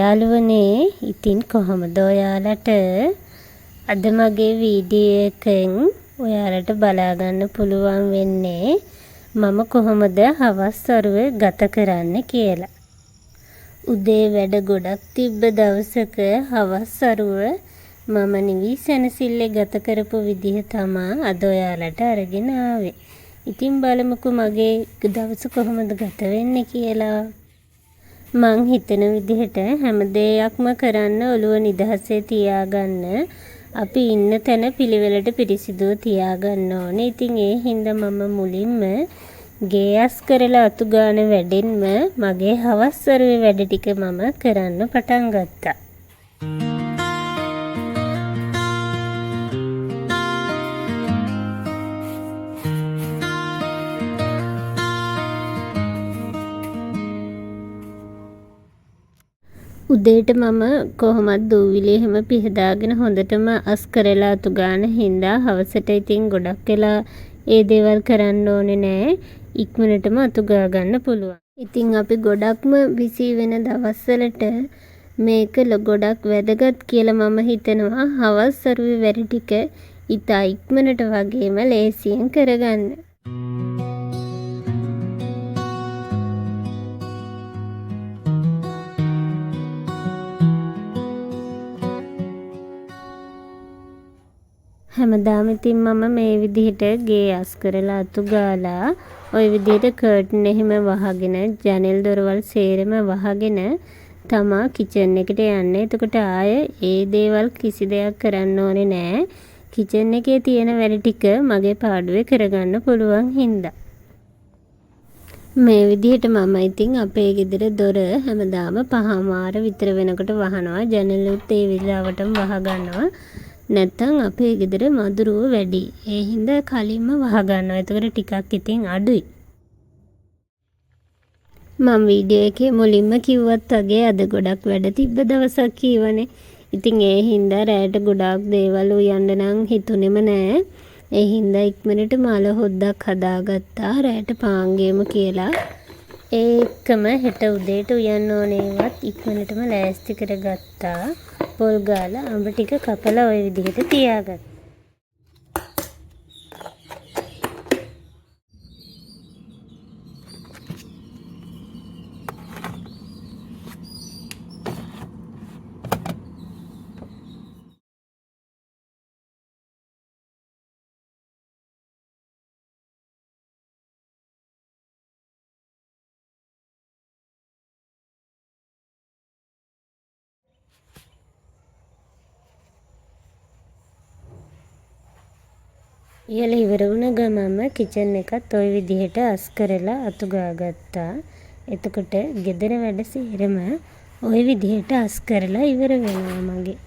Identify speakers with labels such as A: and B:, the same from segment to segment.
A: යාළුවනේ ඉතින් කොහොමද ඔයාලට අද මගේ වීඩියෝ එකෙන් ඔයාලට බලා ගන්න පුළුවන් වෙන්නේ මම කොහොමද හවස් වරුවේ ගත කරන්නේ කියලා. උදේ වැඩ ගොඩක් තිබ්බ දවසක හවස් වරුව මම නිවි සැනසille ගත කරපු විදිහ තමා අද ඔයාලට අරගෙන ආවේ. ඉතින් බලමුකෝ මගේ දවස කොහොමද ගත වෙන්නේ කියලා. මං හිතන විදිහට හැම දෙයක්ම කරන්න ඔළුව නිදහසේ තියාගන්න අපි ඉන්න තැන පිළිවෙලට පිරිසිදුව තියාගන්න ඕනේ. ඉතින් ඒ හින්දා මම මුලින්ම ගේස් කරලා අතු ගාන වැඩෙන්ම මගේ හවස් වරුවේ වැඩ ටික මම කරන්න පටන් ගත්තා. උදේට මම කොහොමද දූවිලි එහෙම පිහදාගෙන හොඳටම අස් කරලා අතු ගන්න හින්දා හවසට ඉතින් ගොඩක් වෙලා ඒ දේවල් කරන්න ඕනේ නෑ. ඉක්මනටම අතු ගා ගන්න පුළුවන්. ඉතින් අපි ගොඩක්ම බිසි වෙන දවස්වලට මේක ගොඩක් වැදගත් කියලා මම හිතනවා. හවස් වරුවේ වැඩ ටික ඉතා ඉක්මනට වගේම ලේසියෙන් කරගන්න. හැමදාම ඉතින් මම මේ විදිහට ගේ අස් කරලා අතු ගාලා ওই විදිහට කර්ටන් එහෙම වහගෙන ජනෙල් දොරවල් සේරම වහගෙන තමා කිචන් එකට යන්නේ. එතකොට ආයේ ඒ දේවල් කිසි දෙයක් කරන්න ඕනේ නෑ. කිචන් එකේ තියෙන වැඩ ටික මගේ පාඩුවේ කරගන්න පුළුවන් හින්දා. මේ විදිහට මම ඉතින් අපේ ගෙදර දොර හැමදාම 5:00 විතර වෙනකොට වහනවා. ජනෙලුත් ඒ විලාවටම වහගන්නවා. නැත්තම් අපේ ගෙදර මදුරුව වැඩි. ඒ හින්දා කලින්ම වහගන්නවා. එතකොට ටිකක් ඉතින් අඩුයි. මම වීඩියෝ එකේ මුලින්ම කිව්වත් වගේ අද ගොඩක් වැඩ තිබ්බ දවසක් කීවනේ. ඉතින් ඒ හින්දා රැයට ගොඩාක් දේවල් උයන්න නම් හිතුනේම නෑ. ඒ හින්දා ඉක්මනට මල හොද්දක් හදාගත්තා රැයට පාන්ගේම කියලා. ඒකම හෙට උදේට උයන්න ඕනේවත් ඉක්මනටම ලෑස්ති කරගත්තා. පොල් ගාලා අඹ ටික කපලා ওই විදිහට තියාගත්තා. ඉහළ ඉවර වුණ ගමම කිචන් එකත් ওই විදිහට අස් කරලා අතු ගාගත්තා. එතකොට ගෙදර වැඩ සේරම ওই විදිහට අස් කරලා ඉවර වෙනවා මගේ.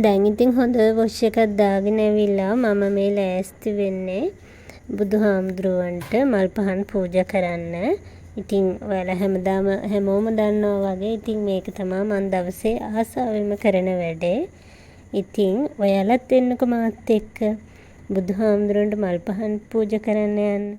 A: දැන් ඉතින් හොඳ වොෂ් එකක් දාගෙන ඇවිල්ලා මම මේ ලෑස්ති වෙන්නේ බුදුහාමුදුරුවන්ට මල් පහන් පූජා කරන්න. ඉතින් ඔයාලා හැමෝම දන්නවා වගේ ඉතින් මේක තමයි මම දවසේ ආසාවෙන්ම කරන වැඩේ. ඉතින් ඔයාලත් එන්නකෝ මාත් එක්ක බුදුහාමුදුරුවන්ට මල් පහන් පූජා කරන්න යන්න.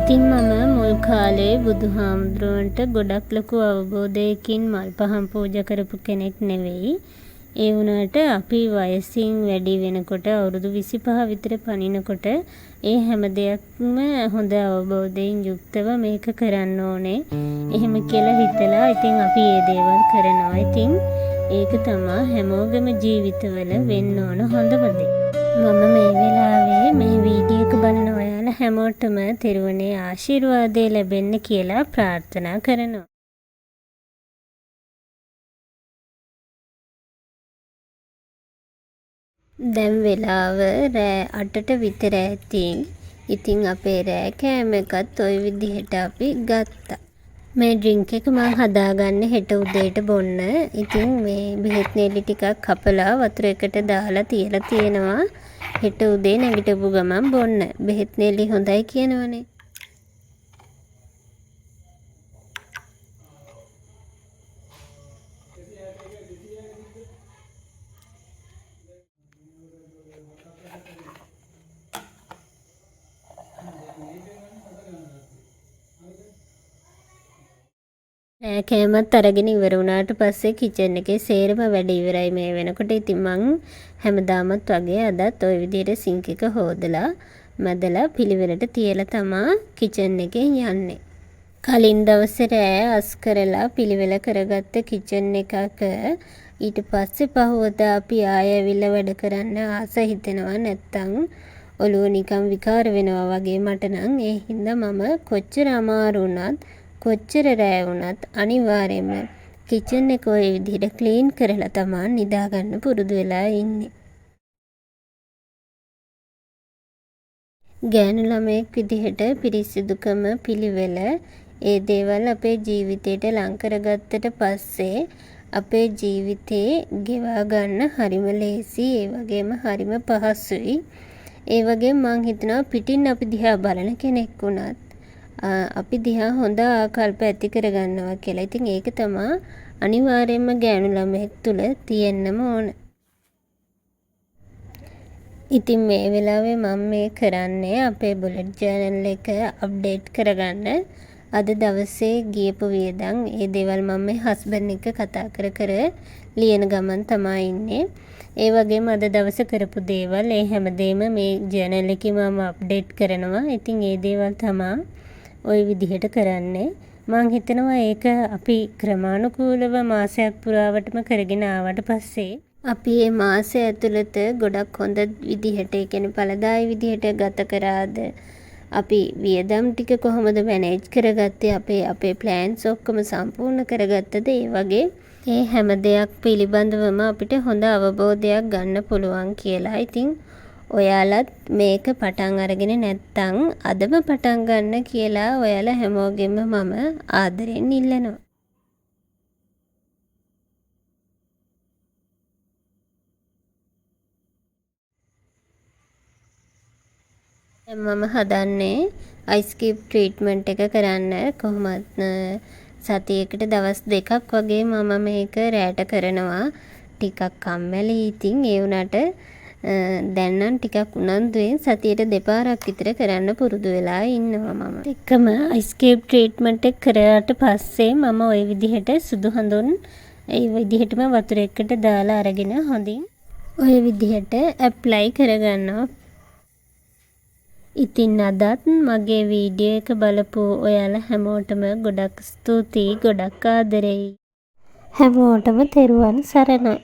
A: ඉතින් මම මුල් කාලේ බුදුහාමුදුරුවන්ට ගොඩක් ලොකු අවබෝධයකින් මල් පහන් පූජා කරපු කෙනෙක් නෙවෙයි. ඒ වුණාට අපි වයසින් වැඩි වෙනකොට අවුරුදු 25 විතර පනිනකොට ඒ හැම දෙයක්ම හොඳ අවබෝධයෙන් යුක්තව මේක කරන්න ඕනේ. එහෙම කියලා හිතලා ඉතින් අපි මේ දේවල් කරනවා. ඉතින් ඒක තමයි හැමෝගෙම ජීවිතවල වෙන්න ඕන හොඳම දේ. මම මේ වෙලාවේ මේ වීඩියෝ එක බලන ඔයාලා හැමෝටම තෙරුවනේ ආශිර්වාදය ලැබෙන්න කියලා ප්‍රාර්ථනා කරනවා. දැන් වෙලාව රෑ 8ට විතර ඇති. ඉතින් අපේ රෑ කෑම එකත් ওই විදිහට අපි ගත්තා. මේ ඩ්‍රින්ක් එක මම හදාගන්නේ හෙට උදේට බොන්න. ඉතින් මේ බෙහෙත් නෙලි ටිකක් කපලා වතුර එකට දාලා තියලා තියෙනවා. හෙට උදේ නැගිටපු ගමන් බොන්න. බෙහෙත් නෙලි හොඳයි කියනවනේ. රෑ කෑමත් අරගෙන ඉවර වුණාට පස්සේ කිචන් එකේ සේරම වැඩ ඉවරයි මේ වෙනකොට. ඉතින් මං හැමදාමත් වගේ අදත් ওই විදිහට සිංක් එක හොදලා මැදලා පිළිවෙලට තියලා තමා කිචන් එකේ යන්නේ. කලින් දවසේ රෑ අස් කරලා පිළිවෙල කරගත්ත කිචන් එකක ඊට පස්සේ පහවදා අපි ආයෙ ඇවිල්ලා වැඩ කරන්න ආස හිතෙනවා. නැත්තම් ඔළුව නිකන් විකාර වෙනවා වගේ මට නම්. ඒ හින්දා මම කොච්චර අමාරු වුණත් කොච්චර රෑ වුණත් අනිවාර්යයෙන්ම කිචන් එක ඔය විදිහට ක්ලීන් කරලා තමයි නිදාගන්න පුරුදු වෙලා ඉන්නේ. ගෑනු ළමයෙක් විදිහට පිරිසිදුකම පිළිවෙල ඒ දේවල් අපේ ජීවිතේට ලං කරගත්තට පස්සේ අපේ ජීවිතේ ගෙවා ගන්න හරිම ලේසි. ඒ වගේම හරිම පහසුයි. ඒ වගේම මං හිතනවා පිටින් අපි දිහා බලන කෙනෙක් වුණත් අපි දිහා හොඳ ආකල්ප ඇති කරගන්නවා කියලා. ඉතින් ඒක තමයි අනිවාර්යයෙන්ම ගෑනු ළමයෙක් තුල තියෙන්නම ඕන. ඉතින් මේ වෙලාවේ මම මේ කරන්නේ අපේ බුලට් ජර්නල් එක අප්ඩේට් කරගන්න. අද දවසේ ගියපු වියදම් ඒ දේවල් මම මේ හස්බන්ඩ් එක්ක කතා කර ලියන ගමන් තමයි ඉන්නේ. ඒ වගේම අද දවසේ කරපු දේවල් ඒ හැමදේම මේ ජර්නල් එකේ මම අප්ඩේට් කරනවා. ඉතින් ඒ දේවල් තමයි ওই විදිහට කරන්නේ. මං හිතනවා ඒක අපි ක්‍රමානුකූලව මාසයක් පුරාවටම කරගෙන ආවට පස්සේ අපි මේ මාසය ඇතුළත ගොඩක් හොඳ විදිහට ඒ කියන්නේ ඵලදායී විදිහට ගත කරාද, අපි වියදම් ටික කොහොමද මැනේජ් කරගත්තේ, අපේ ප්ලෑන්ස් ඔක්කොම සම්පූර්ණ කරගත්තද, ඒ වගේ ඒ හැම දෙයක් පිළිබඳවම අපිට හොඳ අවබෝධයක් ගන්න පුළුවන් කියලා. ඉතින් ඔයාලත් මේක පටන් අරගෙන නැත්තම් අදම පටන් ගන්න කියලා ඔයාලා හැමෝගෙම මම ආදරෙන් ඉල්ලනවා. මම හදන්නේ අයිස් කියුබ් ට්‍රීට්මන්ට් එක කරන්න. කොහොමත් සතියකට දවස් 2ක් වගේ මම මේක රැට කරනවා. ටිකක් කම්මැලි. ඉතින් ඒ වුණාට දැන් නම් ටිකක් උනන්දුවෙන් සතියට දෙපාරක් විතර කරන්න පුරුදු වෙලා ඉන්නවා මම. එකම අයිස් කියුබ් ට්‍රීට්මන්ට් එක කරාට පස්සේ මම ওই විදිහට සුදු හඳුන් ඒ විදිහටම වතුර එකට දාලා අරගෙන හොඳින් ওই විදිහට ඇප්ලයි කරගන්නවා. ඉතින් අදත් මගේ වීඩියෝ එක බලපු ඔයාලා හැමෝටම ගොඩක් ස්තුතියි, ගොඩක් ආදරෙයි. හැමෝටම තෙරුවන් සරණයි.